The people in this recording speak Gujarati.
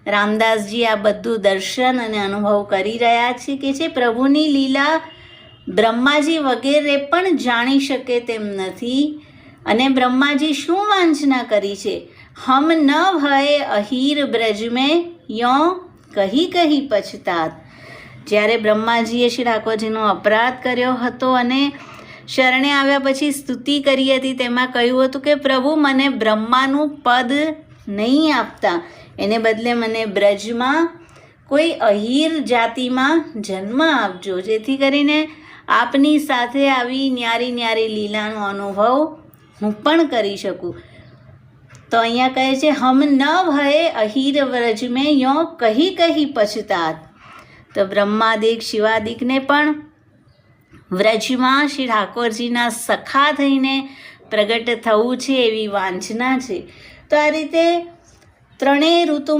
રામદાસજી આ બધું દર્શન અને અનુભવ કરી રહ્યા છે કે જે પ્રભુની લીલા બ્રહ્માજી વગેરે પણ જાણી શકે તેમ નથી. અને બ્રહ્માજી શું વાંચના કરી છે? હમ ન ભય અહીર બ્રજ મેં યો કહી કહી પછતાત. જ્યારે બ્રહ્માજીએ શ્રી ઠાકોરજીનો અપરાધ કર્યો હતો અને શરણે આવ્યા પછી સ્તુતિ કરી હતી, તેમાં કહ્યું હતું કે પ્રભુ મને બ્રહ્માનું પદ નહીં આપતા, એને બદલે મને બ્રજમાં કોઈ અહીર જાતિમાં જન્મ આપજો, જેથી કરીને આપની સાથે આવી ન્યારી ન્યારી લીલાનો અનુભવ હું પણ કરી શકું. તો અહીંયા કહે છે હમ ન ભય અહીર વ્રજ મેં યો કહી કહી પછતાત. તો બ્રહ્માદિક શિવાદિકને પણ વ્રજમાં શ્રી ઠાકોરજીના સખા થઈને પ્રગટ થવું છે એવી વાંછના છે. તો આ રીતે ત્રણેય ઋતુ